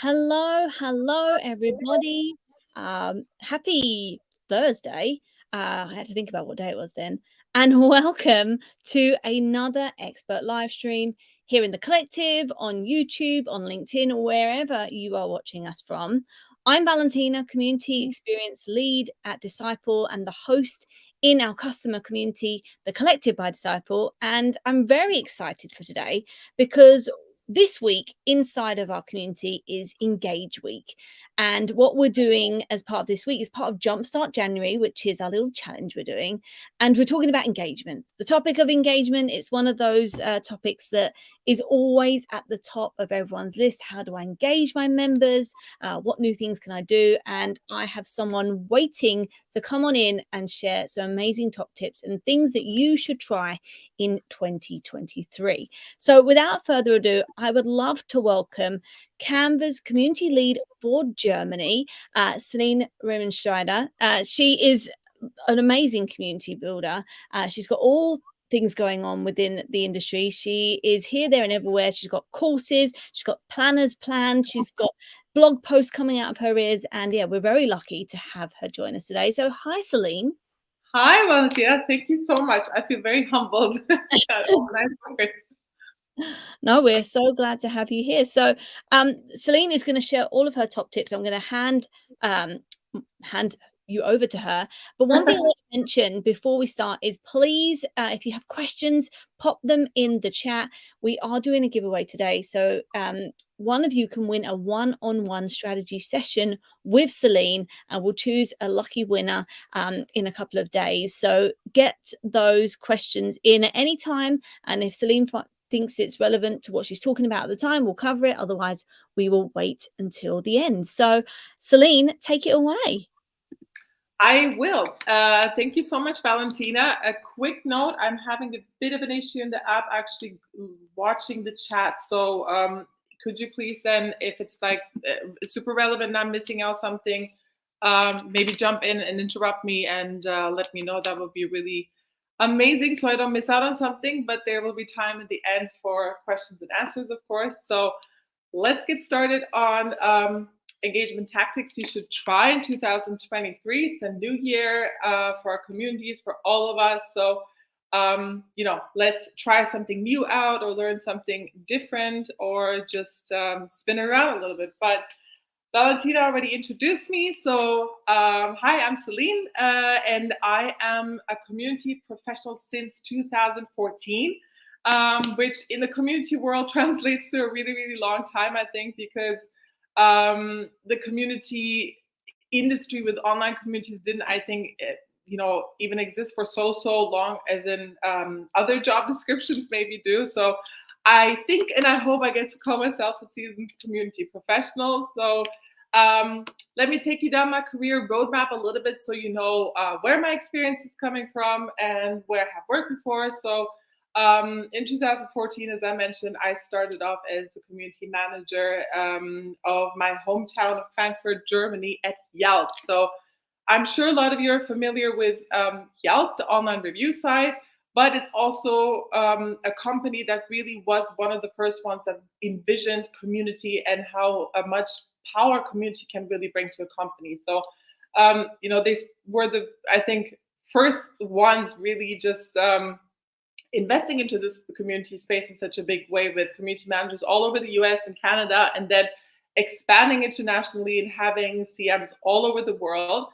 Hello, everybody. Happy Thursday. I had to think about what day it was then. And welcome to another expert live stream here in the collective, on YouTube, on LinkedIn, or wherever you are watching us from. I'm Valentina, Community Experience Lead at Disciple and the host in our customer community, The Collective by Disciple. And I'm very excited for today because this week inside of our community is Engage Week. And what we're doing as part of this week is part of Jumpstart January, which is our little challenge we're doing. And we're talking about engagement. The topic of engagement, it's one of those topics that is always at the top of everyone's list. How do I engage my members? What new things can I do? And I have someone waiting to come on in and share some amazing top tips and things that you should try in 2023. So without further ado, I would love to welcome Canva's community lead for Germany, Celine Riemenschneider. She is an amazing community builder. She's got all things going on within the industry. She is here, there, and everywhere. She's got courses, she's got planners planned, she's got blog posts coming out of her ears. And yeah, we're very lucky to have her join us today. So hi, Celine. Hi, Valentina. Thank you so much. I feel very humbled. No, we're so glad to have you here. So Celine is going to share all of her top tips. I'm going to hand you over to her. But one thing I want to mention before we start is please, if you have questions, pop them in the chat. We are doing a giveaway today. So one of you can win a one-on-one strategy session with Celine, and we'll choose a lucky winner in a couple of days. So get those questions in at any time. And if Celine thinks it's relevant to what she's talking about at the time, we'll cover it. Otherwise, we will wait until the end. So Celine, take it away. I will. Thank you so much, Valentina. A quick note, I'm having a bit of an issue in the app actually watching the chat. So could you please then, if it's like super relevant and I'm missing out something, maybe jump in and interrupt me and let me know. That would be really amazing so I don't miss out on something, but there will be time at the end for questions and answers, of course. So let's get started on engagement tactics you should try in 2023. It's a new year for our communities, for all of us. So, let's try something new out or learn something different or just spin around a little bit. But Valentina already introduced me. So, hi, I'm Celine, and I am a community professional since 2014, which in the community world translates to a really, really long time, I think, because the community industry with online communities didn't, I think, even exist for so long as in other job descriptions maybe do. So I think and I hope I get to call myself a seasoned community professional. So let me take you down my career roadmap a little bit so you know where my experience is coming from and where I have worked before. So in 2014, as I mentioned, I started off as the community manager of my hometown of Frankfurt, Germany at Yelp. So I'm sure a lot of you are familiar with Yelp, the online review site, but it's also a company that really was one of the first ones that envisioned community and how much power community can really bring to a company. So, they were the, I think, first ones really just investing into this community space in such a big way with community managers all over the US and Canada, and then expanding internationally and having CMs all over the world.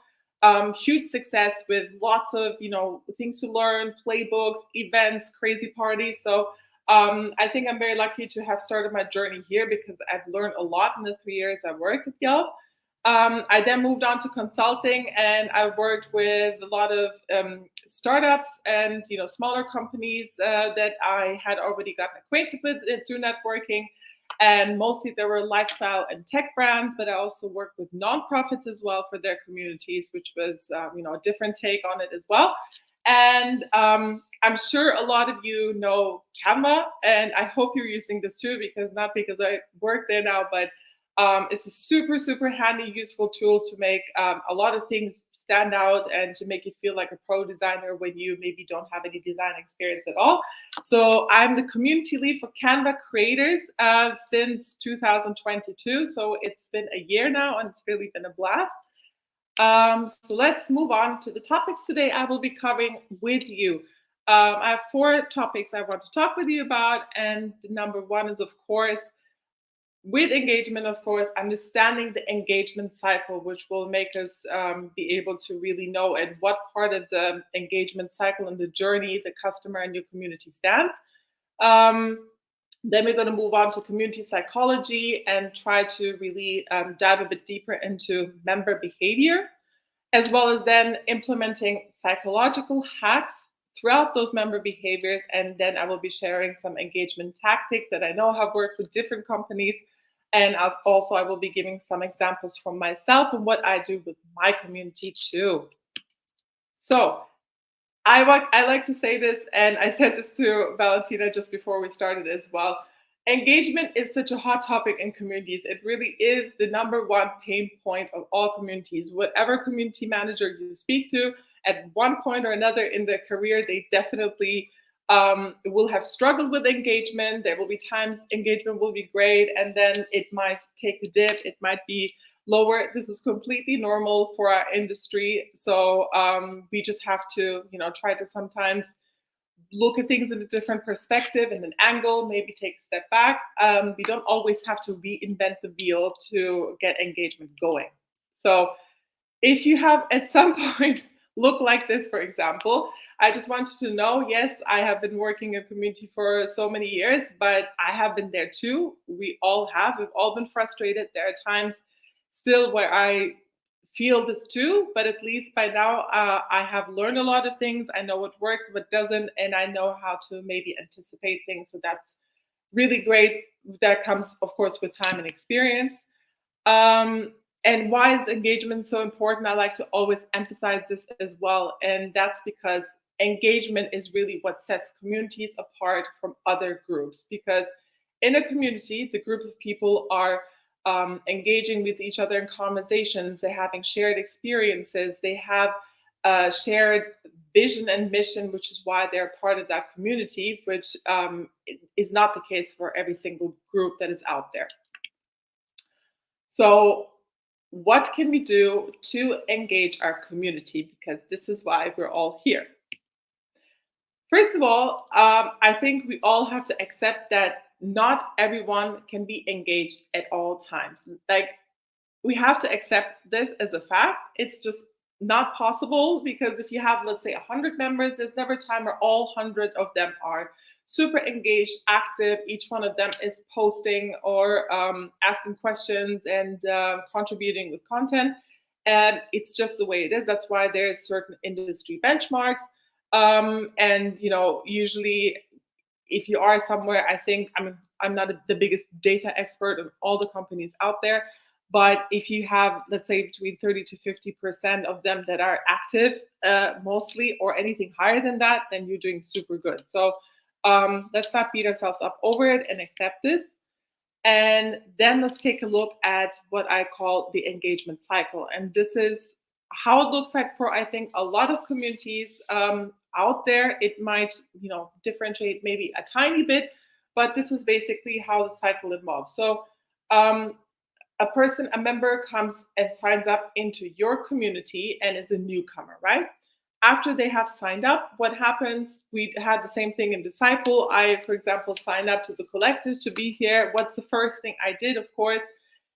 Huge success with lots of things to learn, playbooks, events, crazy parties. So I think I'm very lucky to have started my journey here because I've learned a lot in the 3 years I worked at Yelp. I then moved on to consulting, and I worked with a lot of startups and smaller companies that I had already gotten acquainted with through networking. And mostly there were lifestyle and tech brands, but I also worked with nonprofits as well for their communities, which was a different take on it as well. And I'm sure a lot of you know Canva, and I hope you're using this too, not because I work there now, but it's a super, super handy, useful tool to make a lot of things stand out and to make you feel like a pro designer when you maybe don't have any design experience at all. So I'm the community lead for Canva Creators since 2022. So it's been a year now, and it's really been a blast. So let's move on to the topics today I will be covering with you. I have 4 topics I want to talk with you about, and number 1 is, of course, with engagement, of course, understanding the engagement cycle, which will make us be able to really know at what part of the engagement cycle and the journey the customer and your community stands. Then we're going to move on to community psychology and try to really dive a bit deeper into member behavior, as well as then implementing psychological hacks throughout those member behaviors. And then I will be sharing some engagement tactics that I know have worked with different companies. And also I will be giving some examples from myself and what I do with my community too. So I like to say this, and I said this to Valentina just before we started as well. Engagement is such a hot topic in communities. It really is the number 1 pain point of all communities. Whatever community manager you speak to, at one point or another in their career, they definitely will have struggled with engagement. There will be times engagement will be great, and then it might take a dip. It might be lower. This is completely normal for our industry. So we just have to, try to sometimes look at things in a different perspective and an angle, maybe take a step back. We don't always have to reinvent the wheel to get engagement going. So if you have at some point look like this, for example, I just want you to know, yes, I have been working in community for so many years, but I have been there too. We all have. We've all been frustrated. There are times still where I feel this too, but at least by now I have learned a lot of things. I know what works, what doesn't, and I know how to maybe anticipate things. So that's really great. That comes, of course, with time and experience. And why is engagement so important? I like to always emphasize this as well. And that's because engagement is really what sets communities apart from other groups. Because in a community, the group of people are engaging with each other in conversations, they're having shared experiences, they have shared vision and mission, which is why they're part of that community, which is not the case for every single group that is out there. So what can we do to engage our community? Because this is why we're all here. First of all, I think we all have to accept that not everyone can be engaged at all times. Like, we have to accept this as a fact. It's just not possible, because if you have, let's say, 100 members, there's never a time where all 100 of them are super engaged, active. Each one of them is posting or asking questions and contributing with content. And it's just the way it is. That's why there's certain industry benchmarks. And usually, if you are somewhere, I think, I'm not the biggest data expert of all the companies out there, but if you have, let's say, between 30 to 50% of them that are active, mostly, or anything higher than that, then you're doing super good. So let's not beat ourselves up over it and accept this. And then let's take a look at what I call the engagement cycle. And this is how it looks like for, I think, a lot of communities out there. It might, differentiate maybe a tiny bit, but this is basically how the cycle evolves. So a member comes and signs up into your community and is a newcomer, right? After they have signed up, what happens? We had the same thing in Disciple. I, for example, signed up to the collective to be here. What's the first thing I did? Of course,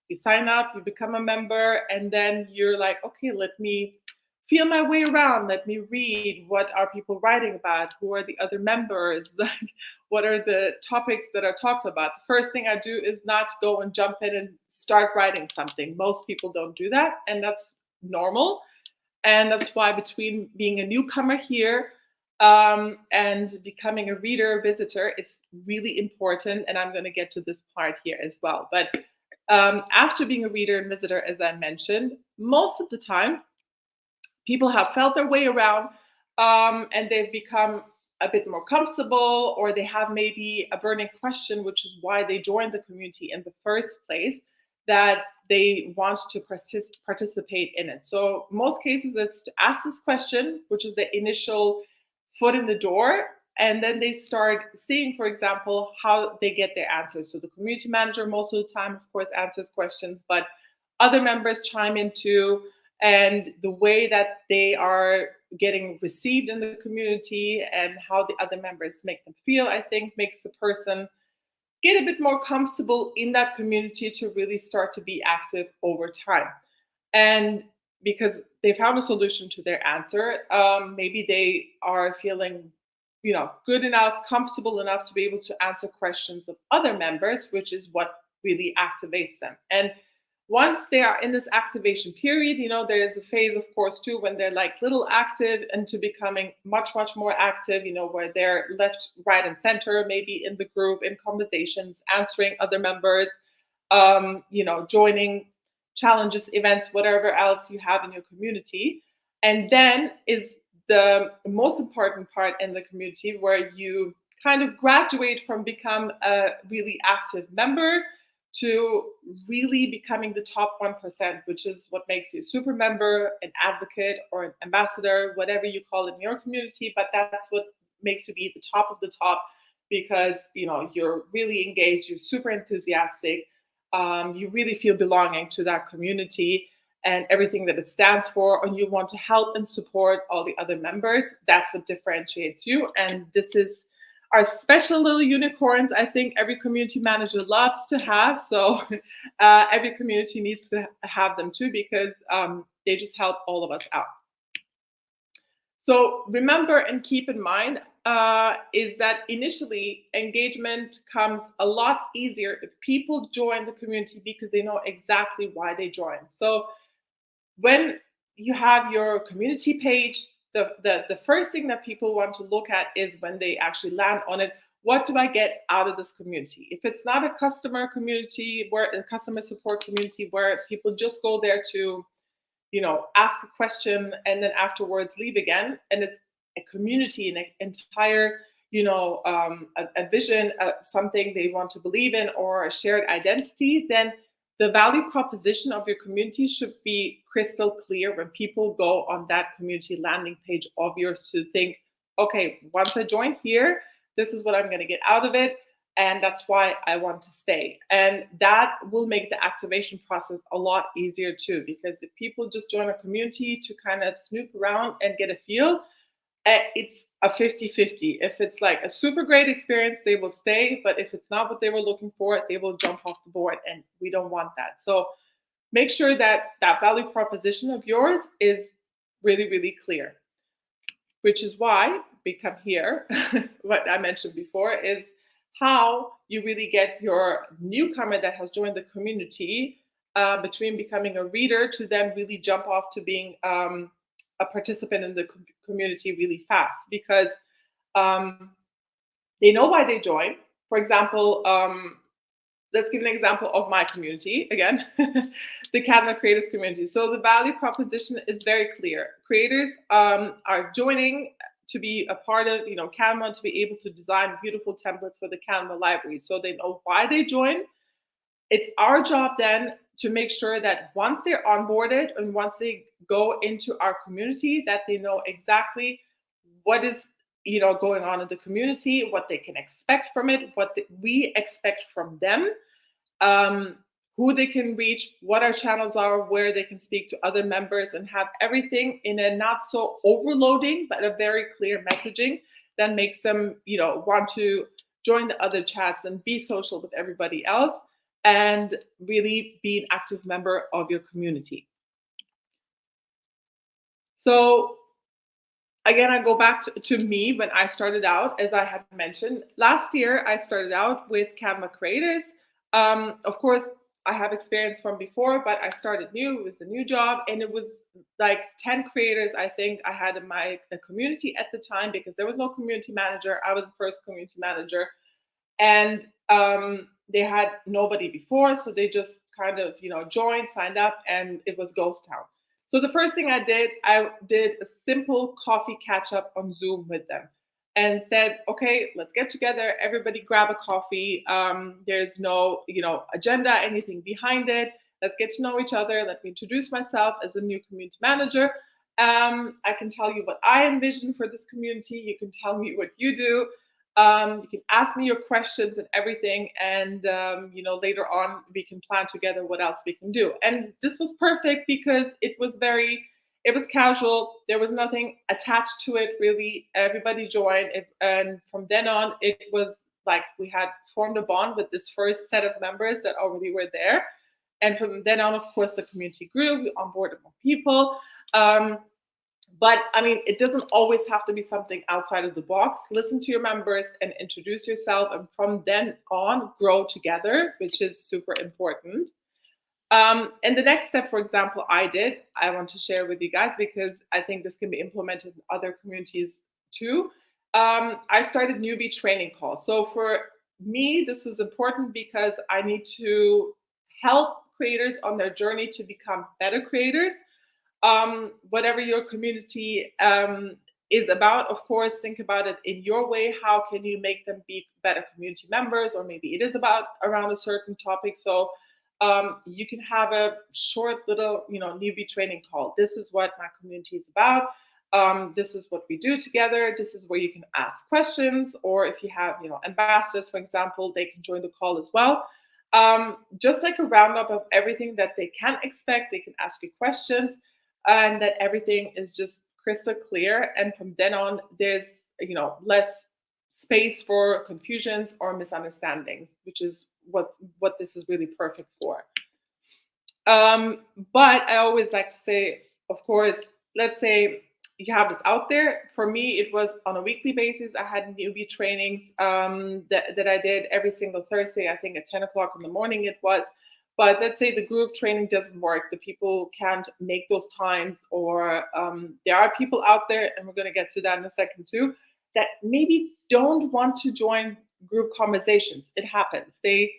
you sign up, you become a member, and then you're like, okay, let me feel my way around. Let me read, what are people writing about? Who are the other members? Like, what are the topics that are talked about? The first thing I do is not go and jump in and start writing something. Most people don't do that, and that's normal. And that's why between being a newcomer here and becoming a reader, visitor, it's really important. And I'm going to get to this part here as well. But after being a reader and visitor, as I mentioned, most of the time, people have felt their way around and they've become a bit more comfortable, or they have maybe a burning question, which is why they joined the community in the first place. that they want to participate in it. So most cases it's to ask this question, which is the initial foot in the door, and then they start seeing, for example, how they get their answers. So the community manager most of the time, of course, answers questions, but other members chime in too, and the way that they are getting received in the community and how the other members make them feel, I think makes the person get a bit more comfortable in that community to really start to be active over time. And because they found a solution to their answer, maybe they are feeling, good enough, comfortable enough to be able to answer questions of other members, which is what really activates them. And once they are in this activation period, there is a phase, of course, too, when they're like little active into becoming much, much more active, where they're left, right, and center, maybe in the group, in conversations, answering other members, joining challenges, events, whatever else you have in your community. And then is the most important part in the community where you kind of graduate from become a really active member to really becoming the top 1%, which is what makes you a super member, an advocate, or an ambassador, whatever you call it in your community. But that's what makes you be the top of the top, because you're really engaged, you're super enthusiastic, you really feel belonging to that community and everything that it stands for, and you want to help and support all the other members. That's what differentiates you. And this is our special little unicorns, I think every community manager loves to have. So every community needs to have them too, because they just help all of us out. So remember and keep in mind is that initially engagement comes a lot easier if people join the community because they know exactly why they joined. So when you have your community page, the first thing that people want to look at is when they actually land on it, what do I get out of this community? If it's not a customer community, where a customer support community where people just go there to, ask a question and then afterwards leave again, and it's a community, an entire, a vision, something they want to believe in, or a shared identity, then the value proposition of your community should be crystal clear when people go on that community landing page of yours to think, okay, once I join here, this is what I'm going to get out of it. And that's why I want to stay. And that will make the activation process a lot easier too, because if people just join a community to kind of snoop around and get a feel, it's a 50-50. If it's like a super great experience, they will stay. But if it's not what they were looking for, they will jump off the board. And we don't want that. So make sure that that value proposition of yours is really, really clear. Which is why we come here, what I mentioned before, is how you really get your newcomer that has joined the community between becoming a reader to then really jump off to being a participant in the community really fast, because they know why they join. For example, let's give an example of my community again, the Canva Creators Community. So the value proposition is very clear. Creators are joining to be a part of, Canva, to be able to design beautiful templates for the Canva library. So they know why they join. It's our job then to make sure that once they're onboarded and once they go into our community, that they know exactly what is going on in the community, what they can expect from it, what we expect from them, who they can reach, what our channels are, where they can speak to other members, and have everything in a not so overloading, but a very clear messaging that makes them, want to join the other chats and be social with everybody else and really be an active member of your community. So again, I go back to me when I started out. As I had mentioned, last year I started out with Canva Creators. Of course, I have experience from before, but I started new. It was a new job, and it was like 10 creators, I think, I had in my community at the time, because there was no community manager. I was the first community manager, and they had nobody before, so they just kind of joined, signed up, and it was ghost town. So the first thing I did a simple coffee catch up on Zoom with them. and said, okay, let's get together, everybody grab a coffee. There's no, agenda, anything behind it. Let's get to know each other. Let me introduce myself as a new community manager. I can tell you what I envision for this community. You can tell me what you do. You can ask me your questions and everything. And, later on, we can plan together what else we can do. And this was perfect because it was casual. There was nothing attached to it, really. Everybody joined. And from then on, it was like we had formed a bond with this first set of members that already were there. And from then on, of course, the community grew. We onboarded more people. But I mean, it doesn't always have to be something outside of the box. Listen to your members and introduce yourself. And from then on, grow together, which is super important. And the next step, for example, I want to share with you guys because I think this can be implemented in other communities too. I started newbie training calls. So for me, this is important because I need to help creators on their journey to become better creators. Whatever your community is about, of course, think about it in your way. How can you make them be better community members? Or maybe it is about around a certain topic. So you can have a short little, newbie training call. This is what my community is about. This is what we do together. This is where you can ask questions. Or if you have, ambassadors, for example, they can join the call as well. Just like a roundup of everything that they can expect. They can ask you questions. And that everything is just crystal clear. And from then on, there's, less space for confusions or misunderstandings, which is what this is really perfect for. But I always like to say, of course, let's say you have this out there. For me, it was on a weekly basis. I had newbie trainings that I did every single Thursday, I think at 10 o'clock in the morning it was. But let's say the group training doesn't work, the people can't make those times, or there are people out there, and we're going to get to that in a second too, that maybe don't want to join group conversations. It happens. They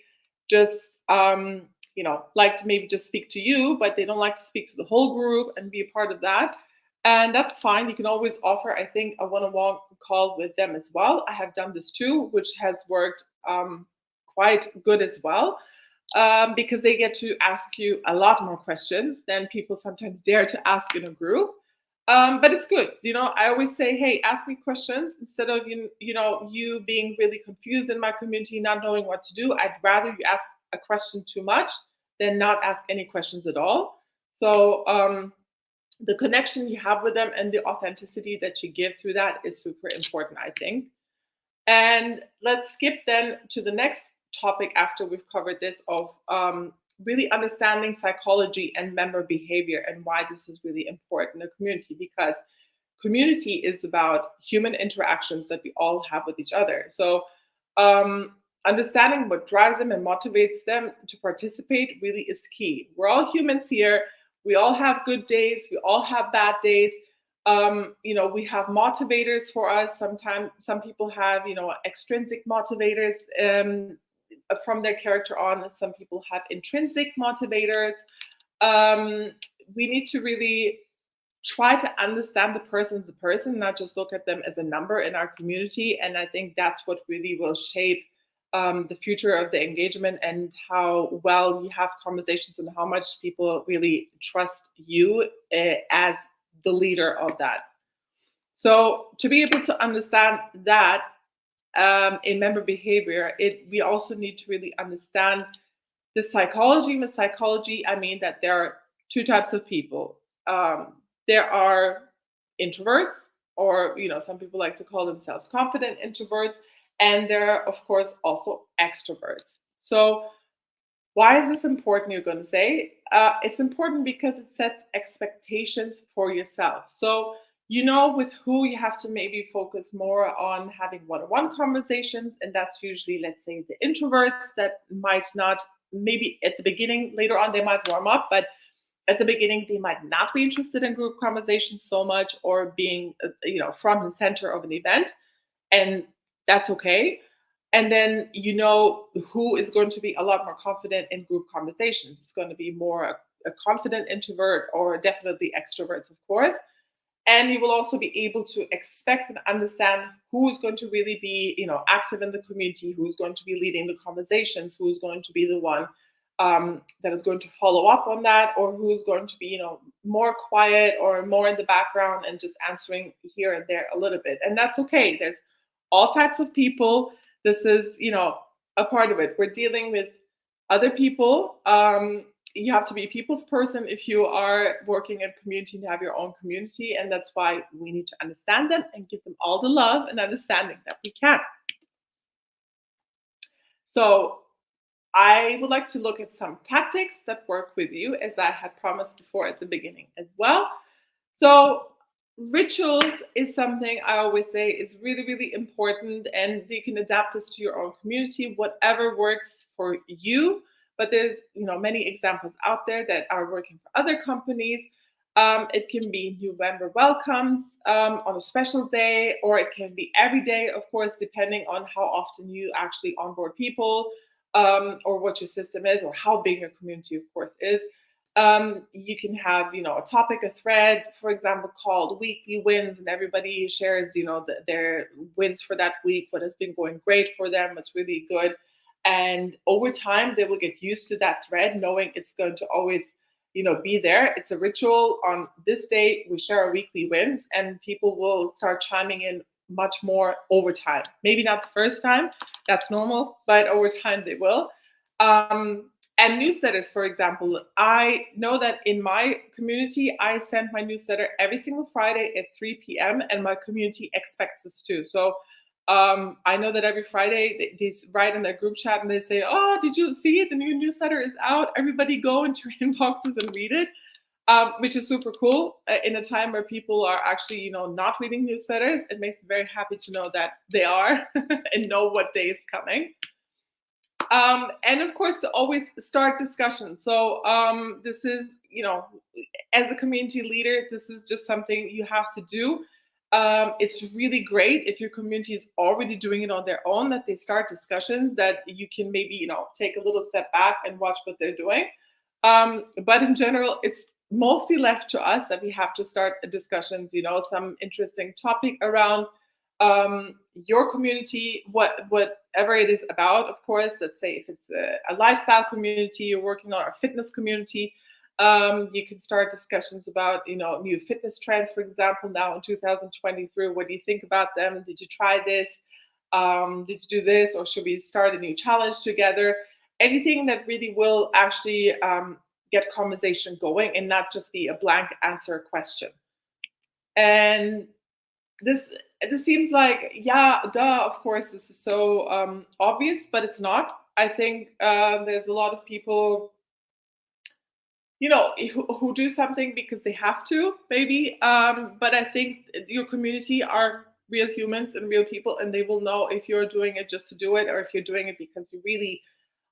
just, like to maybe just speak to you, but they don't like to speak to the whole group and be a part of that. And that's fine. You can always offer, I think, a one-on-one call with them as well. I have done this too, which has worked quite good as well. Because they get to ask you a lot more questions than people sometimes dare to ask in a group. But it's good. I always say, hey, ask me questions instead of, you being really confused in my community, not knowing what to do. I'd rather you ask a question too much than not ask any questions at all. So the connection you have with them and the authenticity that you give through that is super important, I think. And let's skip then to the next topic after we've covered this of really understanding psychology and member behavior and why this is really important in a community, because community is about human interactions that we all have with each other. So understanding what drives them and motivates them to participate really is key. We're all humans here. We all have good days. We all have bad days. We have motivators for us. Sometimes some people have, extrinsic motivators from their character on. Some people have intrinsic motivators. We need to really try to understand the person as a person, not just look at them as a number in our community. And I think that's what really will shape the future of the engagement and how well you have conversations and how much people really trust you as the leader of that. So to be able to understand that in member behavior, we also need to really understand the psychology. With psychology, I mean that there are two types of people. There are introverts, or some people like to call themselves confident introverts, and there are, of course, also extroverts. So why is this important, you're going to say? It's important because it sets expectations for yourself. So with who you have to maybe focus more on having one-on-one conversations, and that's usually, let's say, the introverts that might not, maybe at the beginning, later on they might warm up, but at the beginning they might not be interested in group conversations so much, or being front and center of an event, and that's okay. And then who is going to be a lot more confident in group conversations. It's going to be more a confident introvert, or definitely extroverts, of course. And you will also be able to expect and understand who's going to really be, active in the community, who's going to be leading the conversations, who's going to be the one that is going to follow up on that, or who's going to be, more quiet or more in the background and just answering here and there a little bit. And that's okay. There's all types of people. This is, a part of it. We're dealing with other people. You have to be a people's person if you are working in a community and have your own community. And that's why we need to understand them and give them all the love and understanding that we can. So I would like to look at some tactics that work with you, as I had promised before at the beginning as well. So rituals is something I always say is really, really important, and you can adapt this to your own community, whatever works for you. But there's, many examples out there that are working for other companies. It can be November welcomes on a special day, or it can be every day, of course, depending on how often you actually onboard people, or what your system is, or how big your community, of course, is. You can have, a topic, a thread, for example, called weekly wins, and everybody shares, their wins for that week, what has been going great for them, what's really good. And over time, they will get used to that thread, knowing it's going to always, be there. It's a ritual. On this day, we share our weekly wins, and people will start chiming in much more over time. Maybe not the first time, that's normal, but over time they will. And newsletters, for example, I know that in my community, I send my newsletter every single Friday at 3 p.m. and my community expects this too. So I know that every Friday they write in their group chat and they say, "Oh, did you see it? The new newsletter is out. Everybody go into your inboxes and read it." Which is super cool in a time where people are actually, not reading newsletters. It makes me very happy to know that they are and know what day is coming. And of course, to always start discussions. So this is, as a community leader, this is just something you have to do. It's really great if your community is already doing it on their own, that they start discussions, that you can maybe, take a little step back and watch what they're doing. But in general, it's mostly left to us that we have to start discussions, some interesting topic around your community, whatever it is about, of course. Let's say if it's a lifestyle community you're working on, or a fitness community, you can start discussions about, new fitness trends, for example, now in 2023. What do you think about them? Did you try this? Did you do this? Or should we start a new challenge together? Anything that really will actually get conversation going and not just be a blank answer question. And this seems like, yeah, duh, of course, this is so obvious, but it's not. I think there's a lot of people, who do something because they have to, maybe. But I think your community are real humans and real people, and they will know if you're doing it just to do it, or if you're doing it because you really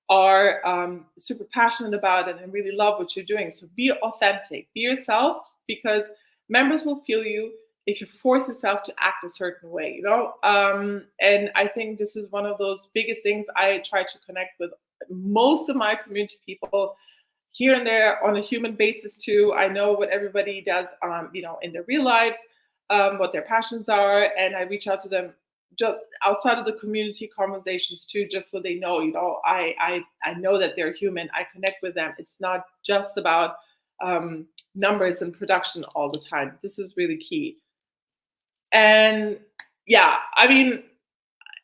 are super passionate about it and really love what you're doing. So be authentic, be yourself, because members will feel you if you force yourself to act a certain way, and I think this is one of those biggest things I try to connect with most of my community people here and there on a human basis too. I know what everybody does, in their real lives, what their passions are, and I reach out to them just outside of the community conversations too, just so they know, I know that they're human. I connect with them. It's not just about numbers and production all the time. This is really key. And yeah, I mean,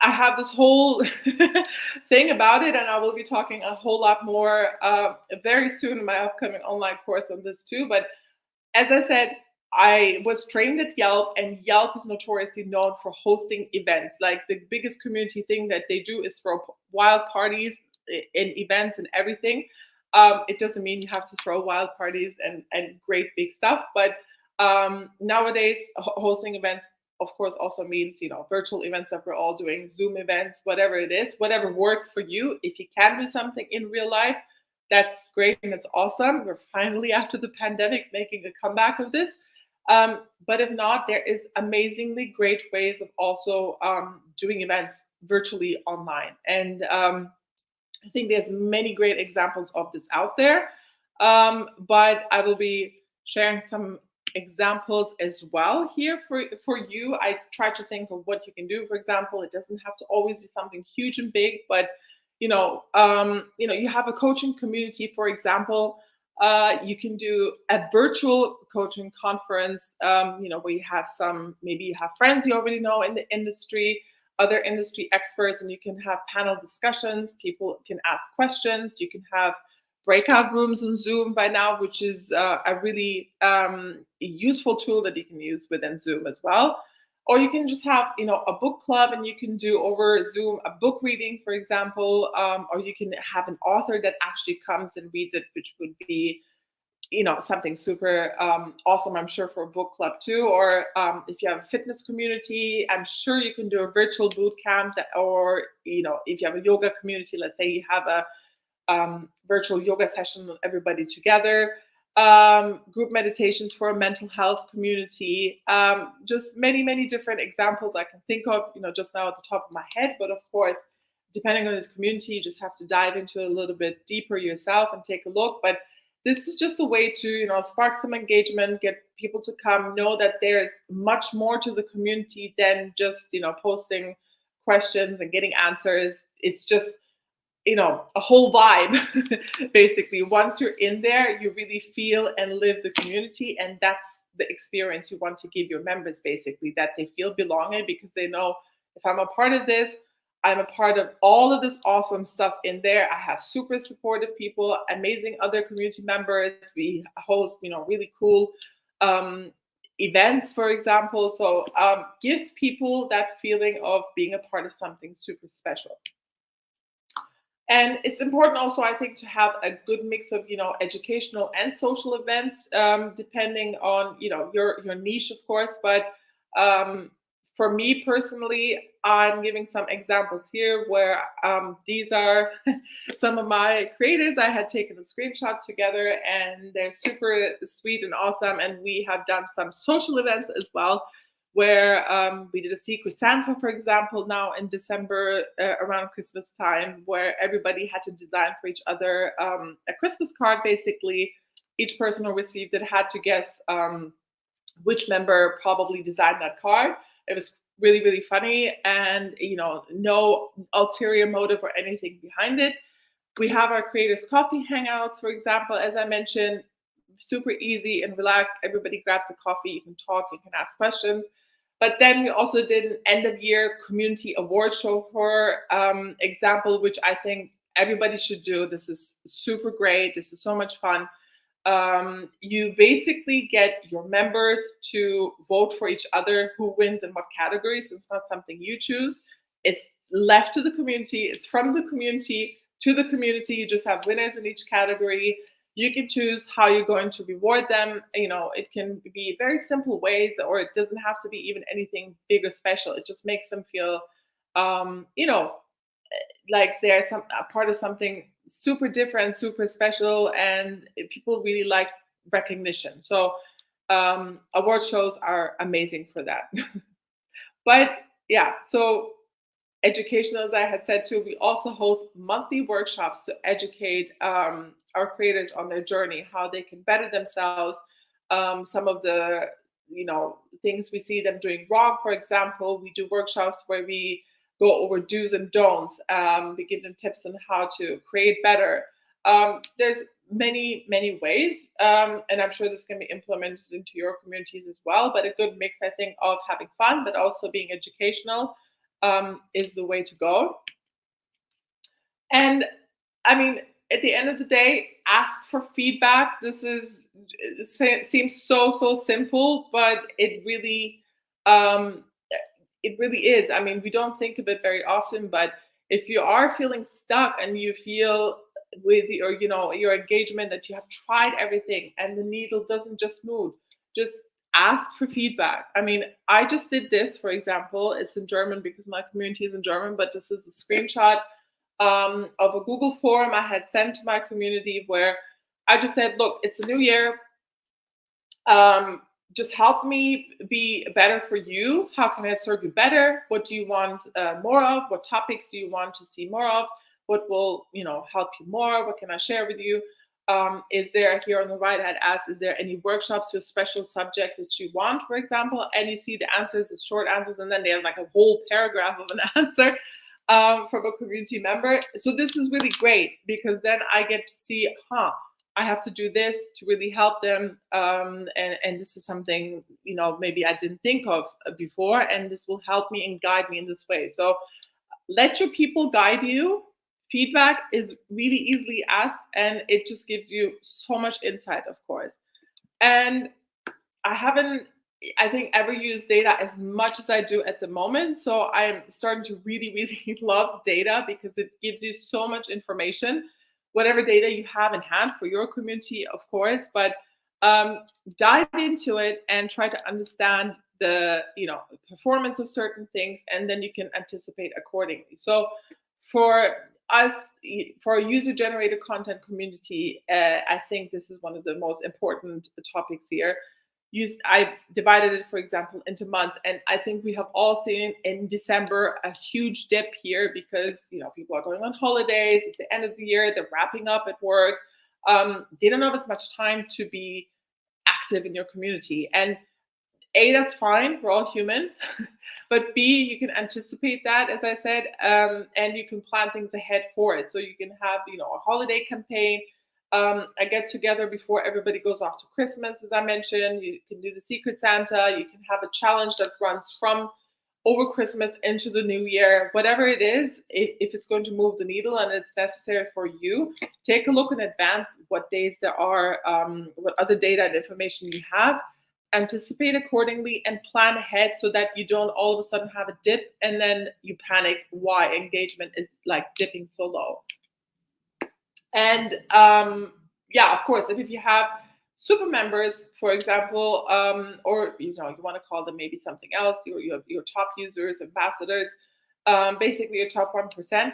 I have this whole thing about it, and I will be talking a whole lot more very soon in my upcoming online course on this too. But as I said, I was trained at Yelp, and Yelp is notoriously known for hosting events. Like, the biggest community thing that they do is throw wild parties and events and everything. It doesn't mean you have to throw wild parties and great big stuff, but nowadays hosting events, of course, also means, virtual events that we're all doing, Zoom events, whatever it is, whatever works for you. If you can do something in real life, that's great and it's awesome. We're finally, after the pandemic, making a comeback of this. But if not, there is amazingly great ways of also doing events virtually online. And I think there's many great examples of this out there. But I will be sharing some examples as well here for you. I try to think of what you can do. For example, it doesn't have to always be something huge and big, but you have a coaching community, for example. You can do a virtual coaching conference, where you have maybe you have friends you already know in the industry, other industry experts, and you can have panel discussions. People can ask questions. You can have breakout rooms on Zoom by now, which is a really useful tool that you can use within Zoom as well. Or you can just have, a book club, and you can do over Zoom a book reading, for example, or you can have an author that actually comes and reads it, which would be, something super awesome, I'm sure, for a book club too. Or if you have a fitness community, I'm sure you can do a virtual boot camp or, if you have a yoga community, let's say you have a virtual yoga session with everybody together, group meditations for a mental health community, just many, many different examples I can think of, just now at the top of my head. But of course, depending on this community, you just have to dive into it a little bit deeper yourself and take a look. But this is just a way to, spark some engagement, get people to come, know that there's much more to the community than just, posting questions and getting answers. It's just, a whole vibe, basically. Once you're in there, you really feel and live the community. And that's the experience you want to give your members, basically, that they feel belonging, because they know, if I'm a part of this, I'm a part of all of this awesome stuff in there. I have super supportive people, amazing other community members. We host, really cool events, for example. So give people that feeling of being a part of something super special. And it's important also, I think, to have a good mix of, educational and social events, depending on, your niche, of course. But for me personally, I'm giving some examples here where these are some of my creators. I had taken a screenshot together, and they're super sweet and awesome. And we have done some social events as well, where we did a Secret Santa, for example, now in December around Christmas time, where everybody had to design for each other a Christmas card, basically. Each person who received it had to guess which member probably designed that card. It was really, really funny, and, no ulterior motive or anything behind it. We have our creators coffee hangouts, for example, as I mentioned, super easy and relaxed. Everybody grabs a coffee, you can talk, you can ask questions. But then we also did an end of year community award show, for example, which I think everybody should do. This is super great. This is so much fun. You basically get your members to vote for each other who wins in what categories. It's not something you choose. It's left to the community. It's from the community to the community. You just have winners in each category. You can choose how you're going to reward them. It can be very simple ways, or it doesn't have to be even anything big or special. It just makes them feel, like they're a part of something super different, super special, and people really like recognition. So award shows are amazing for that. But yeah, so educational, as I had said too, we also host monthly workshops to educate our creators on their journey, how they can better themselves. Some of the things we see them doing wrong, for example, we do workshops where we go over do's and don'ts. We give them tips on how to create better. There's many ways, and I'm sure this can be implemented into your communities as well. But a good mix, I think, of having fun but also being educational is the way to go. And I mean, at the end of the day, ask for feedback. Seems so simple, but it really is. I mean, we don't think of it very often, but if you are feeling stuck and you feel with your engagement that you have tried everything and the needle doesn't just move, just ask for feedback. I mean, I just did this, for example. It's in German because my community is in German, but this is a screenshot of a Google form I had sent to my community, where I just said, look, it's a new year. Just help me be better for you. How can I serve you better? What do you want more of? What topics do you want to see more of? What will help you more? What can I share with you? Is there, here on the right, I'd asked, is there any workshops to a special subject that you want, for example? And you see the answers, the short answers, and then there's like a whole paragraph of an answer from a community member. So this is really great because then I get to see, I have to do this to really help them. And this is something, maybe I didn't think of before, and this will help me and guide me in this way. So let your people guide you. Feedback is really easily asked, and it just gives you so much insight, of course. And I haven't, I think, ever used data as much as I do at the moment. So I'm starting to really, really love data because it gives you so much information, whatever data you have in hand for your community, of course. But dive into it and try to understand the performance of certain things, and then you can anticipate accordingly. So for us, for a user-generated content community, I think this is one of the most important topics here. I divided it, for example, into months, and I think we have all seen in December a huge dip here because people are going on holidays. It's the end of the year. They're wrapping up at work. They don't have as much time to be active in your community. And A, that's fine. We're all human. But B, you can anticipate that, as I said, and you can plan things ahead for it. So you can have, a holiday campaign, a get together before everybody goes off to Christmas, as I mentioned. You can do the Secret Santa. You can have a challenge that runs from over Christmas into the new year. Whatever it is, if it's going to move the needle and it's necessary for you, take a look in advance what days there are, what other data and information you have. Anticipate accordingly and plan ahead so that you don't all of a sudden have a dip and then you panic why engagement is like dipping so low. And of course, if you have super members, for example, or you want to call them maybe something else, your top users, ambassadors, basically your top 1%,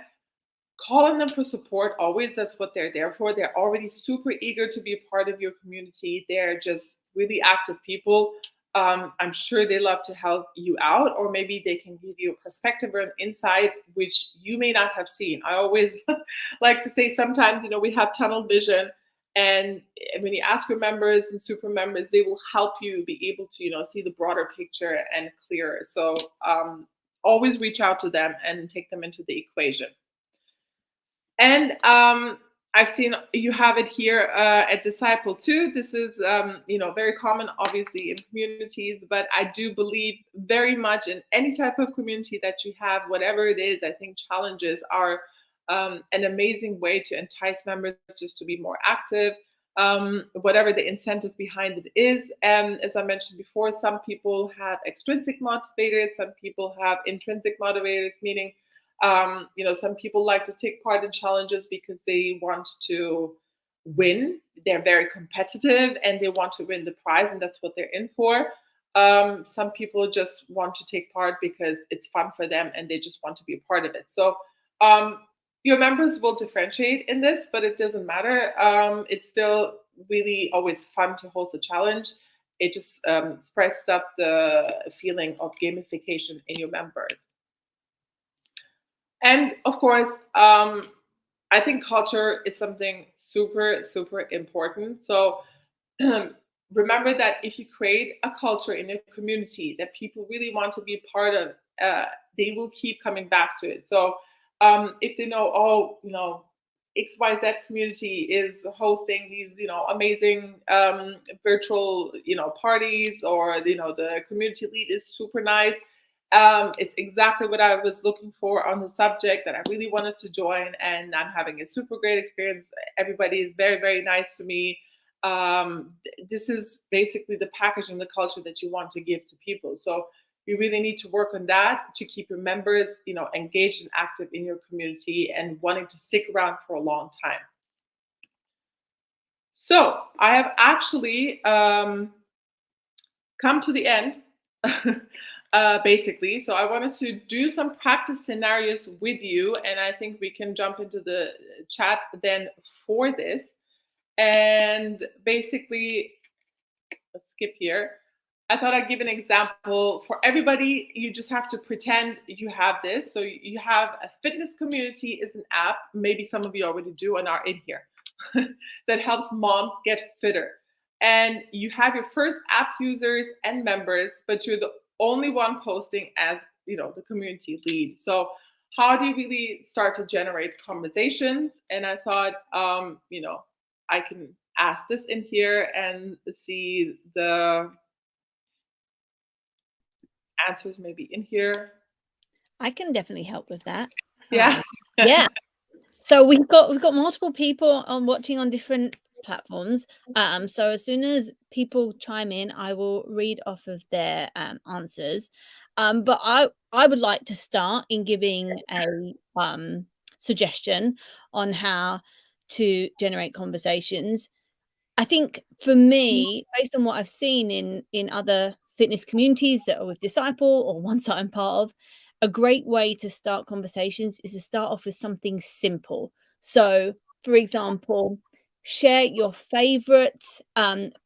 call on them for support always. That's what they're there for. They're already super eager to be a part of your community. They're just really active people. I'm sure they love to help you out, or maybe they can give you a perspective or an insight which you may not have seen. I always like to say sometimes, we have tunnel vision, and when you ask your members and super members, they will help you be able to, see the broader picture and clearer. So always reach out to them and take them into the equation. And I've seen you have it here at Disciple too. This is, very common, obviously, in communities, but I do believe very much in any type of community that you have, whatever it is. I think challenges are an amazing way to entice members just to be more active, whatever the incentive behind it is. And as I mentioned before, some people have extrinsic motivators, some people have intrinsic motivators, meaning some people like to take part in challenges because they want to win. They're very competitive and they want to win the prize, and that's what they're in for. Some people just want to take part because it's fun for them and they just want to be a part of it. So your members will differentiate in this, but it doesn't matter. It's still really always fun to host a challenge. It just spreads up the feeling of gamification in your members. And of course, I think culture is something super, super important. So remember that if you create a culture in your community that people really want to be a part of, they will keep coming back to it. So if they know, XYZ community is hosting these, amazing virtual, parties, or, the community lead is super nice. It's exactly what I was looking for on the subject that I really wanted to join, and I'm having a super great experience. Everybody is very, very nice to me. This is basically the package and the culture that you want to give to people. So you really need to work on that to keep your members, engaged and active in your community and wanting to stick around for a long time. So I have actually come to the end. Basically. So I wanted to do some practice scenarios with you, and I think we can jump into the chat then for this. And basically, let's skip here. I thought I'd give an example for everybody. You just have to pretend you have this. So you have a fitness community is an app. Maybe some of you already do and are in here. that helps moms get fitter. And you have your first app users and members, but you're the only one posting as, the community lead. So how do you really start to generate conversations? And I thought, I can ask this in here and see the answers maybe in here. I can definitely help with that. Yeah. Yeah. So we've got multiple people watching on different platforms. So as soon as people chime in, I will read off of their answers. But I would like to start in giving a suggestion on how to generate conversations. I think for me, based on what I've seen in other fitness communities that are with Disciple or ones that I'm part of, a great way to start conversations is to start off with something simple. So, for example, share your favorite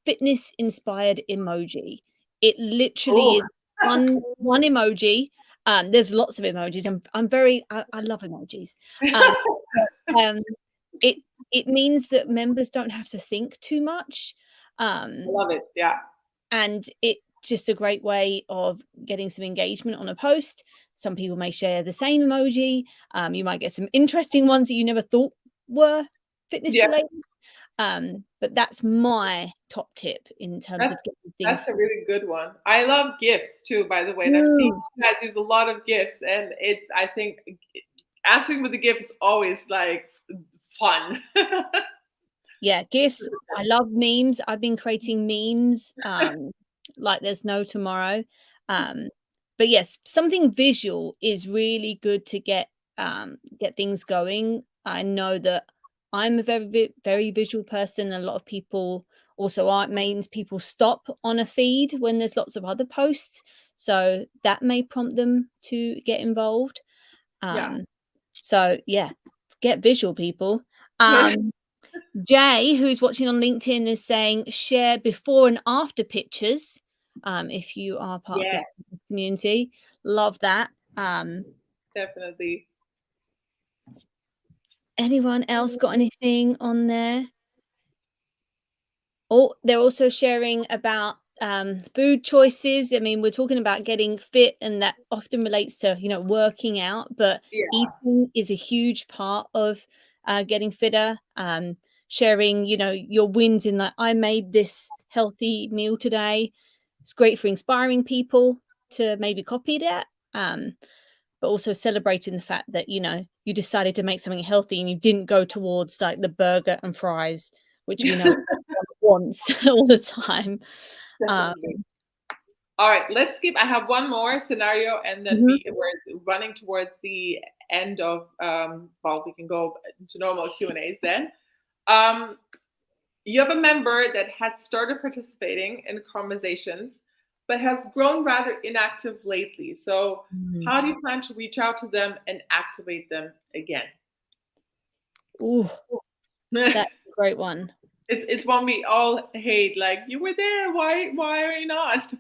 fitness inspired emoji. It literally is one emoji. There's lots of emojis. I love emojis. It means that members don't have to think too much. I love it. Yeah. And it's just a great way of getting some engagement on a post. Some people may share the same emoji. You might get some interesting ones that you never thought were fitness related. But that's my top tip in terms of getting things. That's a really good one. I love GIFs too, by the way. And I've seen you guys use a lot of GIFs, and I think answering with the GIF is always like fun. Yeah, GIFs. I love memes. I've been creating memes like there's no tomorrow. But yes, something visual is really good to get things going. I know that I'm a very, very visual person. A lot of people also are. It means people stop on a feed when there's lots of other posts. So that may prompt them to get involved. So yeah, get visual, people. Jay, who's watching on LinkedIn, is saying share before and after pictures if you are part of this community. Love that. Definitely. Anyone else got anything on there? Oh, they're also sharing about food choices. I mean, we're talking about getting fit, and that often relates to, working out, but eating is a huge part of getting fitter. Sharing, your wins in I made this healthy meal today. It's great for inspiring people to maybe copy that. But also celebrating the fact that, you decided to make something healthy and you didn't go towards like the burger and fries, which we know wants all the time. All right, let's skip. I have one more scenario, and then we're running towards the end of, we can go to normal Q&As then. You have a member that had started participating in conversations, but has grown rather inactive lately. So how do you plan to reach out to them and activate them again? Ooh, that's a great one. It's one we all hate. Like, you were there. Why are you not?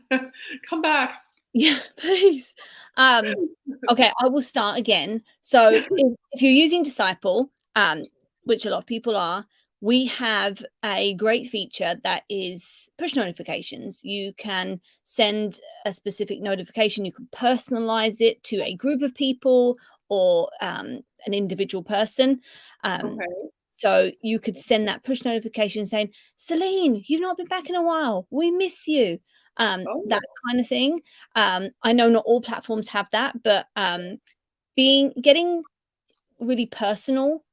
Come back. Yeah, please. Okay, I will start again. So if you're using Disciple, which a lot of people are, we have a great feature that is push notifications. You can send a specific notification. You can personalize it to a group of people or an individual person. So you could send that push notification saying, Celine, you've not been back in a while. We miss you. That kind of thing. I know not all platforms have that, but getting really personal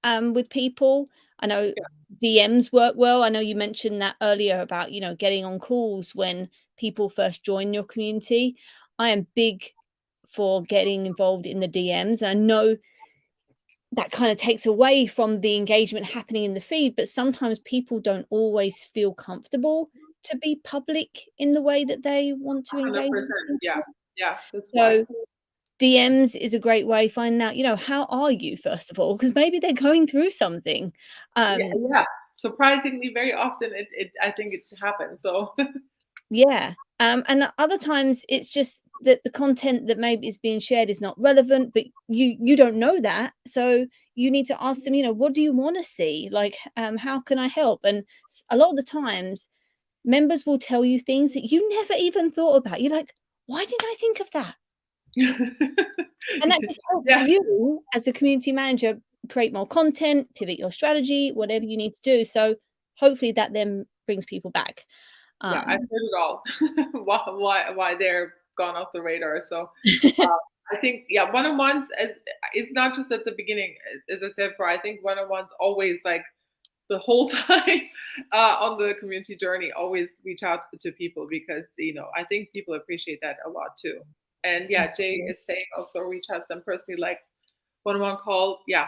with people. I know DMs work well. I know you mentioned that earlier about, getting on calls when people first join your community. I am big for getting involved in the DMs. And I know that kind of takes away from the engagement happening in the feed, but sometimes people don't always feel comfortable to be public in the way that they want to engage. 100%. Yeah. So DMs is a great way finding out, how are you, first of all, because maybe they're going through something. Yeah. Surprisingly, very often I think it happens. So yeah. And other times it's just that the content that maybe is being shared is not relevant, but you don't know that. So you need to ask them, what do you want to see? Like, how can I help? And a lot of the times members will tell you things that you never even thought about. You're like, why didn't I think of that? And that just helps you as a community manager create more content, pivot your strategy, whatever you need to do. So hopefully that then brings people back. Yeah, I've heard it all. why they're gone off the radar. So I think, one-on-ones is not just at the beginning, as I said before. I think one-on-ones always, like, the whole time on the community journey, always reach out to people, because I think people appreciate that a lot too. And Jay is saying also reach out to them personally, like one-on-one call. Yeah,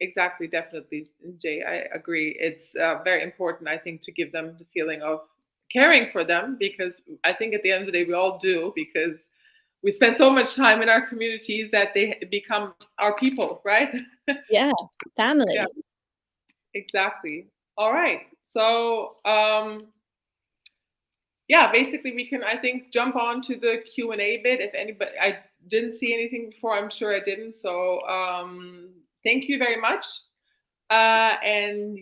exactly, definitely, Jay. I agree. It's very important, I think, to give them the feeling of caring for them, because I think at the end of the day we all do, because we spend so much time in our communities that they become our people, right? Yeah, family. Yeah, exactly. All right. So basically we can, I think, jump on to the Q&A bit. If anybody, I didn't see anything before, I'm sure I didn't. So thank you very much. And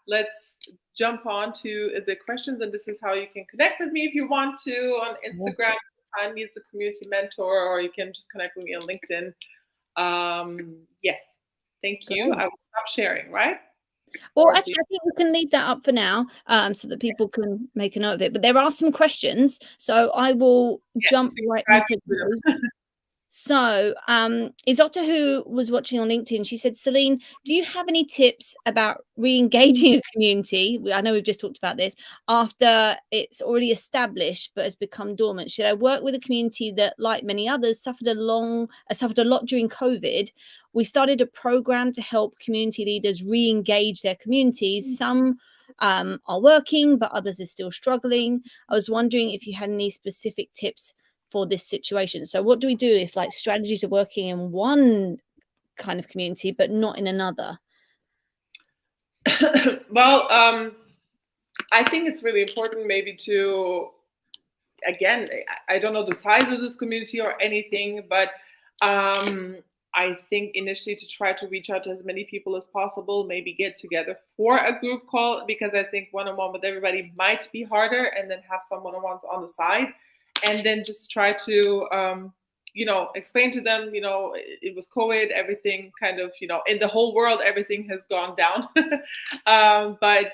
let's jump on to the questions. And this is how you can connect with me if you want to on Instagram. Find me as a community mentor, or you can just connect with me on LinkedIn. Yes, thank you. I will stop sharing, right? Well, actually, I think we can leave that up for now, so that people can make a note of it. But there are some questions, so I will jump right into those. So, Isotta, who was watching on LinkedIn, she said, Celine, do you have any tips about re-engaging a community? I know we've just talked about this, after it's already established but has become dormant. Should I work with a community that, like many others, suffered a lot during COVID? We started a program to help community leaders re-engage their communities. Some are working, but others are still struggling. I was wondering if you had any specific tips for this situation. So what do we do if, like, strategies are working in one kind of community but not in another? Well, I think it's really important maybe to, again, I don't know the size of this community or anything, but I think initially to try to reach out to as many people as possible, maybe get together for a group call, because I think one-on-one with everybody might be harder, and then have some one-on-ones on the side. And then just try to, explain to them, it was COVID, everything kind of, in the whole world, everything has gone down. But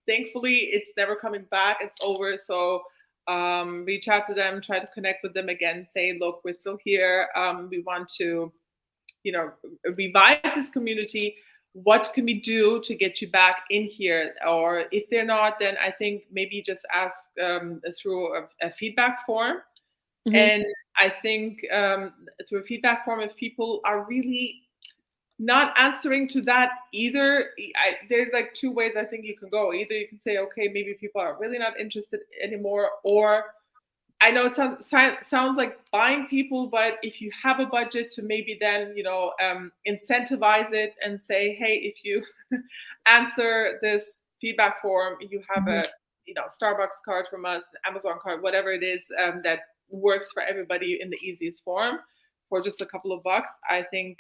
thankfully, it's never coming back. It's over. So reach out to them, try to connect with them again, say, look, we're still here. We want to, revive this community. What can we do to get you back in here? Or if they're not, then I think maybe just ask through a feedback form. Mm-hmm. And I think through a feedback form, if people are really not answering to that either, there's like two ways I think you can go. Either you can say, okay, maybe people are really not interested anymore, or I know it sounds like buying people, but if you have a budget to maybe then, incentivize it and say, hey, if you answer this feedback form, you have a, Starbucks card from us, Amazon card, whatever it is that works for everybody in the easiest form for just a couple of bucks. I think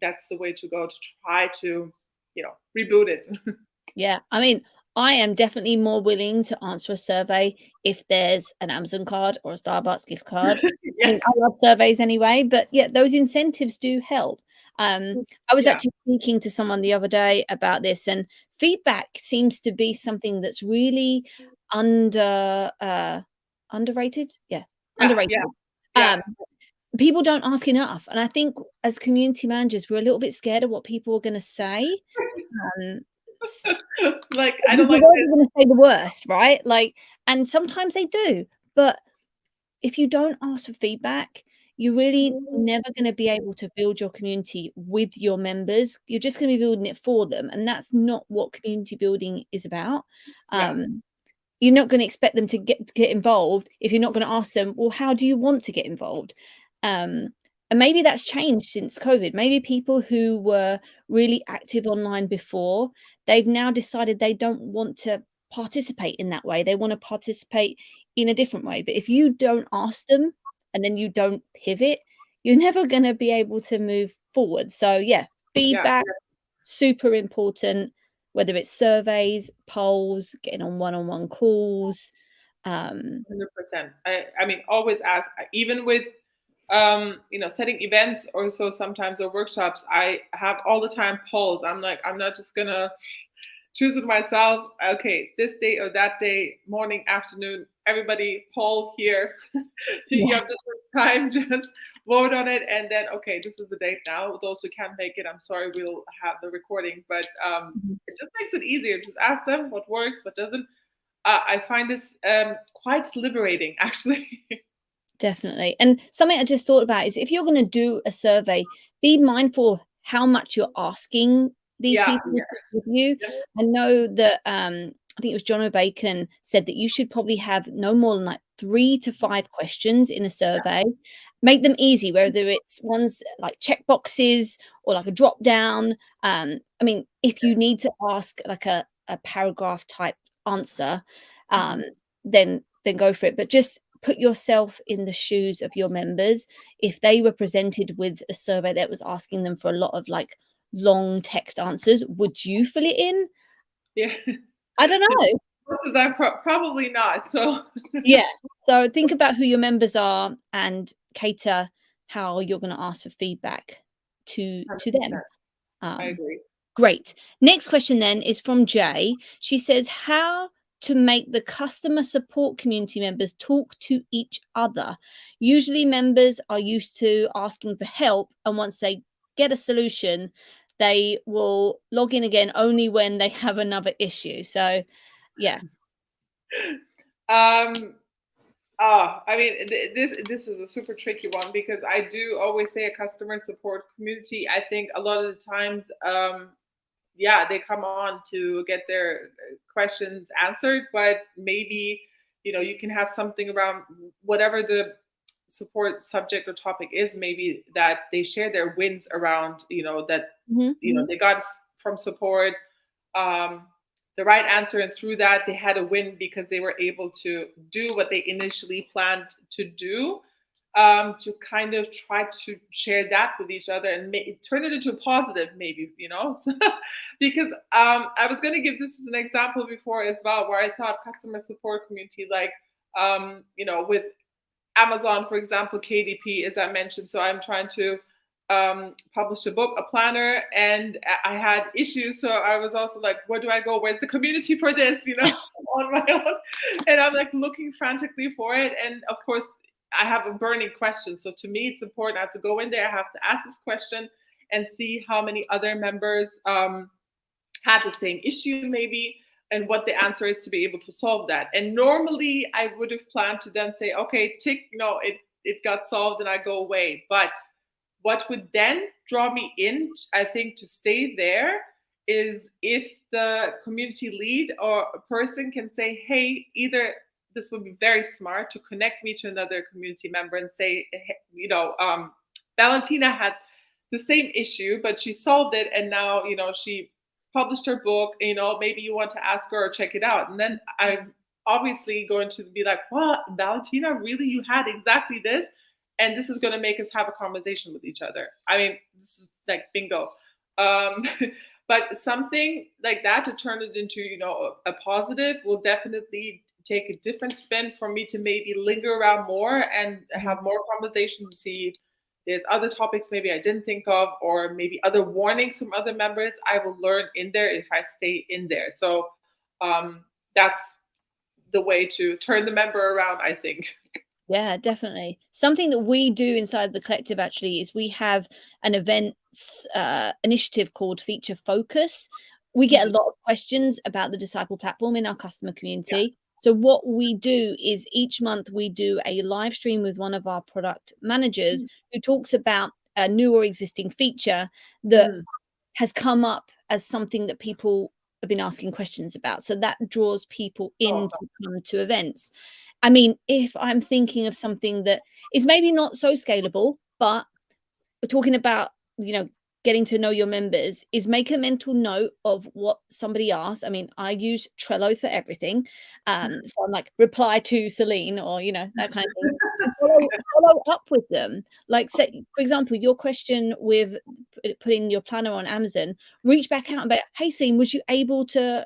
that's the way to go to try to, reboot it. Yeah, I mean, I am definitely more willing to answer a survey if there's an Amazon card or a Starbucks gift card. I love surveys anyway, but those incentives do help. I was actually speaking to someone the other day about this, and feedback seems to be something that's really underrated. Underrated. People don't ask enough, and I think as community managers, we're a little bit scared of what people are going to say. Like, I don't like going to say the worst, right? Like, and sometimes they do, but if you don't ask for feedback, you're really never going to be able to build your community with your members. You're just going to be building it for them, and that's not what community building is about. You're not going to expect them to get involved if you're not going to ask them, well, how do you want to get involved? And maybe that's changed since COVID. Maybe people who were really active online before, they've now decided they don't want to participate in that way. They want to participate in a different way. But if you don't ask them and then you don't pivot, you're never going to be able to move forward. So yeah, Yeah, feedback, super important, whether it's surveys, polls, getting on one-on-one calls. 100%. I mean, always ask, even with setting events or so sometimes or workshops, I have all the time polls. I'm like, I'm not just gonna choose it myself. Okay, this day or that day, morning, afternoon, everybody poll here. You Yeah, have this much time, just vote on it, and then okay, this is the date now. Those who can't make it, I'm sorry, we'll have the recording, but mhm, it just makes it easier. Just ask them what works, what doesn't. I find this quite liberating, actually. definitely. And something I just thought about is if you're going to do a survey, be mindful of how much you're asking these Yeah, people yeah, to give you. yeah. I know that I think it was John O'Bacon said that you should probably have no more than like 3 to 5 questions in a survey. Make them easy, whether it's ones like check boxes or like a drop down. I mean, if you need to ask like a paragraph type answer, Mhm. um, then go for it. But just put yourself in the shoes of your members. If they were presented with a survey that was asking them for a lot of like long text answers, would you fill it in? Yeah. I don't know. Most of the time, probably not. So Yeah. So think about who your members are and cater how you're going to ask for feedback to them. 100%. I Um, agree. Great. Next question then is from Jay. She says, how to make the customer support community members talk to each other. Usually, members are used to asking for help, and once they get a solution, they will log in again only when they have another issue. So, yeah, Um, I mean, this is a super tricky one because I do always say a customer support community. I think a lot of the times, yeah, they come on to get their questions answered, but maybe you can have something around whatever the support subject or topic is. Maybe that they share their wins around, that Mhm. they got from support. Um, the right answer, and through that they had a win because they were able to do what they initially planned to do, to kind of try to share that with each other and turn it into a positive, maybe, because I was going to give this as an example before as well, where I thought customer support community, like, with Amazon, for example, KDP, as I mentioned. So I'm trying to publish a book, a planner, and I had issues. So I was also like, where do I go? Where's the community for this? On my own. And I'm like looking frantically for it. And of course, I have a burning question. So to me, it's important. I have to go in there. I have to ask this question and see how many other members had the same issue, maybe, and what the answer is to be able to solve that. And normally I would have planned to then say, okay, tick, no, it got solved and I go away. But what would then draw me in, I think, to stay there is if the community lead or a person can say, hey, either this would be very smart to connect me to another community member and say, hey, Valentina had the same issue, but she solved it. And now, she published her book, maybe you want to ask her or check it out. And then I'm obviously going to be like, well, Valentina, really, you had exactly this? And this is going to make us have a conversation with each other. I mean, this is like bingo. Um, but something like that to turn it into, a positive will definitely take a different spin for me to maybe linger around more and have more conversations to see if there's other topics maybe I didn't think of, or maybe other warnings from other members I will learn in there if I stay in there. So that's the way to turn the member around, I think. Yeah, definitely. Something that we do inside the collective actually is we have an events initiative called Feature Focus. We get a Mhm. lot of questions about the Disciple platform in our customer Yeah. community. So what we do is each month we do a live stream with one of our product managers who talks about a new or existing feature that Mm. has come up as something that people have been asking questions about. So that draws people in to come to events. I mean, if I'm thinking of something that is maybe not so scalable, but we're talking about, getting to know your members, is make a mental note of what somebody asked. I mean, I use Trello for everything. So I'm like, reply to Celine or, that kind of thing. follow up with them. Like, say, for example, your question with putting your planner on Amazon, reach back out and be, hey, Celine, was you able to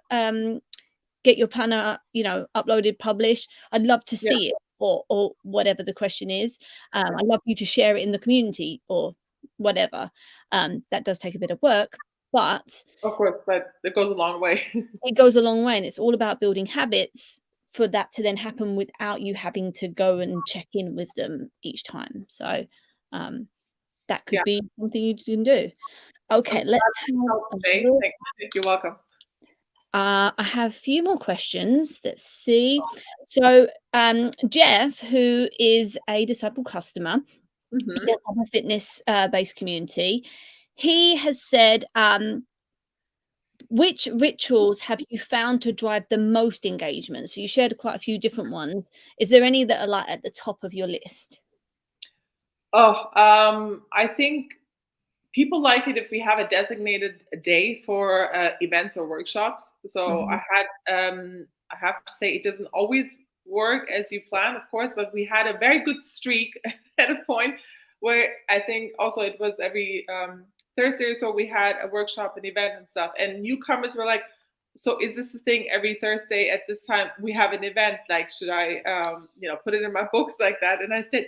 get your planner, uploaded, published? I'd love to see it, or whatever the question is. I'd love you to share it in the community or whatever. That does take a bit of work, but of course, but it goes a long way. it goes a long way, and it's all about building habits for that to then happen without you having to go and check in with them each time. So that could be something you can do. Okay, let's You're welcome. I have a few more questions. Let's see. So Jeff, who is a Disciple customer, he does have a fitness based community. He has said, which rituals have you found to drive the most engagement? So you shared quite a few different ones. Is there any that are like at the top of your list? I think people like it if we have a designated day for events or workshops. So I have to say, it doesn't always work as you plan, of course, but we had a very good streak at a point where I think also it was every Thursday or so we had a workshop, an event and stuff. And newcomers were like, so is this the thing every Thursday at this time we have an event? Like, should I, put it in my books like that? And I said,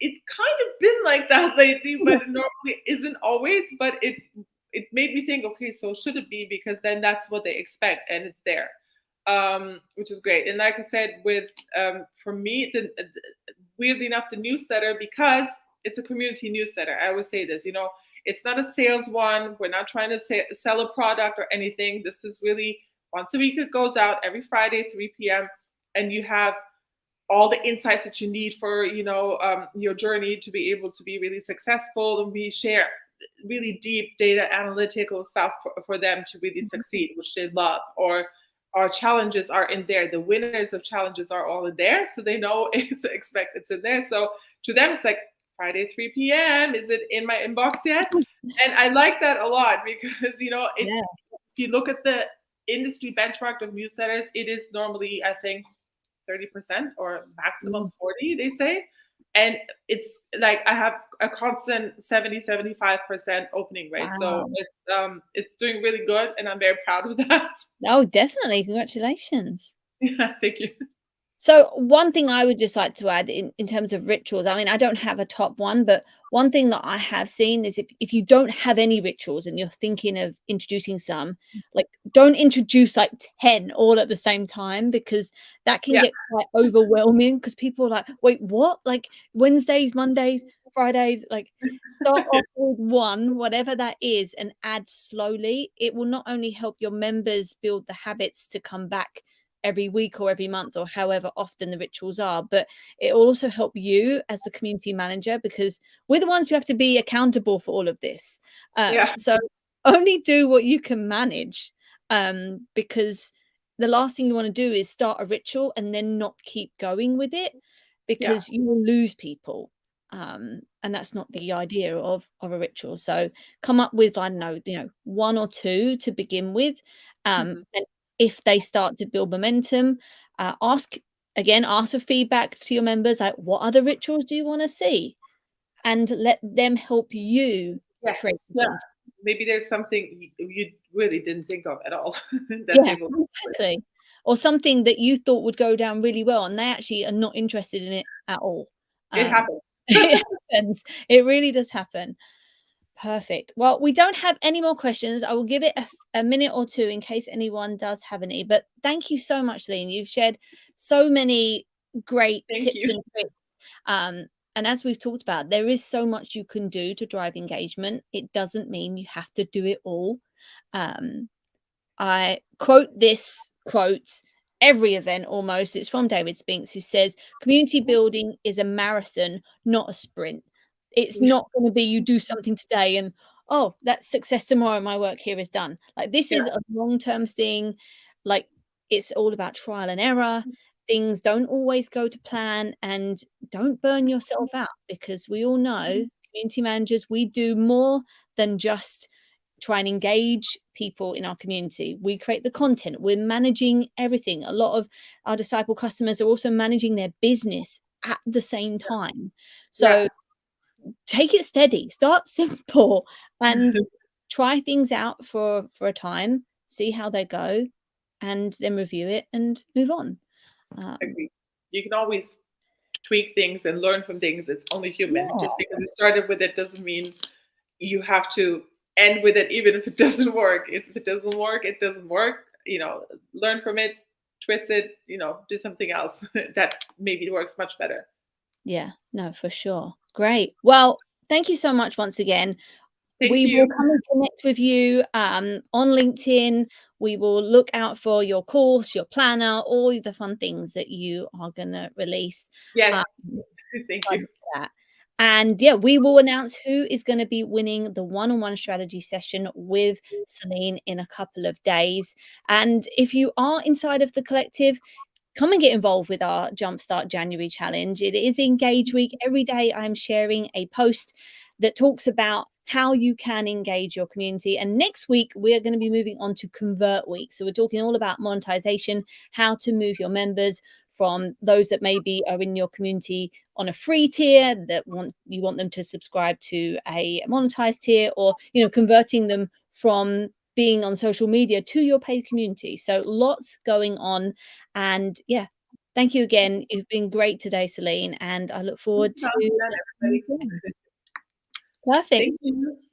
it's kind of been like that lately, but it normally isn't always. But it made me think, okay, so should it be? Because then that's what they expect, and it's there, which is great. And like I said, with for me, weirdly enough, the newsletter, because it's a community newsletter. I always say this, it's not a sales one. We're not trying to sell a product or anything. This is really once a week. It goes out every Friday, 3 p.m. And you have all the insights that you need for, your journey to be able to be really successful. And we share really deep data analytical stuff for them to really succeed, which they love. Or our challenges are in there. The winners of challenges are all in there. So they know to expect it's in there. So to them, it's like, Friday, 3 p.m. Is it in my inbox yet? And I like that a lot because, if you look at the industry benchmark of newsletters, it is normally, I think, 30% or maximum 40, they say. And it's like I have a constant 70-75% opening rate. Wow. So it's doing really good, and I'm very proud of that. Oh, definitely. Congratulations. Yeah, thank you. So one thing I would just like to add in terms of rituals, I mean, I don't have a top one, but one thing that I have seen is if you don't have any rituals and you're thinking of introducing some, like don't introduce like 10 all at the same time, because that can get quite overwhelming, because people are like, wait, what? Like Wednesdays, Mondays, Fridays, like start off with one, whatever that is, and add slowly. It will not only help your members build the habits to come back every week or every month or however often the rituals are, but it will also help you as the community manager, because we're the ones who have to be accountable for all of this. So only do what you can manage, because the last thing you want to do is start a ritual and then not keep going with it, because you will lose people. And that's not the idea of a ritual. So come up with, I don't know, 1 or 2 to begin with. And if they start to build momentum, ask for feedback to your members, like what other rituals do you want to see, and let them help you create them. Maybe there's something you really didn't think of at all. Exactly. Or something that you thought would go down really well, and they actually are not interested in it at all. It happens. It happens. It really does happen. Perfect. Well, we don't have any more questions. I will give it a minute or two in case anyone does have any. But thank you so much, Celine. You've shared so many great tips and tricks. And as we've talked about, there is so much you can do to drive engagement. It doesn't mean you have to do it all. I quote this quote every event almost. It's from David Spinks, who says, community building is a marathon, not a sprint. It's not going to be you do something today and, oh, that's success tomorrow. My work here is done. Like this is a long-term thing. Like it's all about trial and error. Things don't always go to plan, and don't burn yourself out, because we all know community managers, we do more than just try and engage people in our community. We create the content. We're managing everything. A lot of our Disciple customers are also managing their business at the same time. So Yes. take it steady, start simple, and try things out for a time, see how they go, and then review it and move on. Agree. You can always tweak things and learn from things. It's only human. Yeah, Just because you started with it doesn't mean you have to end with it, even if it doesn't work. If it doesn't work, it doesn't work. Learn from it, twist it, do something else that maybe works much better. yeah, no, for sure. Great. Well, thank you so much once again. Thank We will you. come and connect with you on LinkedIn. We will look out for your course, your planner, all the fun things that you are going to release. Yes. Um, Thank fun you. with that. And yeah, we will announce who is going to be winning the one-on-one strategy session with Celine in a couple of days. And if you are inside of the collective, come and get involved with our Jumpstart January challenge. It is Engage Week. Every day I'm sharing a post that talks about how you can engage your community. And next week, we're going to be moving on to Convert Week. So we're talking all about monetization, how to move your members from those that maybe are in your community on a free tier that you want them to subscribe to a monetized tier, or converting them from being on social media to your paid community. So lots going on. And yeah, thank you again. You've been great today, Celine, and I look forward to Not seeing you everybody. soon. Perfect. Thank you.